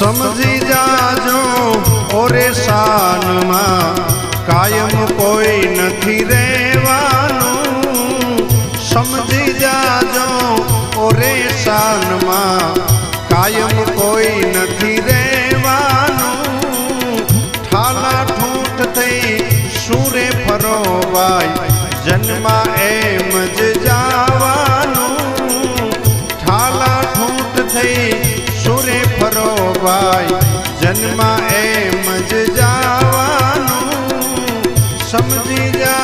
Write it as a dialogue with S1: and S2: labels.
S1: समझी जाजो ओरे शान में कायम कोई नहीं रेवानू। समझी जाजो ओरे शान में कायम कोई नहीं रेवानू। ठाला ठूठ थई सूरे फरो भाई जन्मा एम ज जावानू। ठाला ठूठ थई सूरे फरो भाई जन्मा एम ज जावानू। समझी जा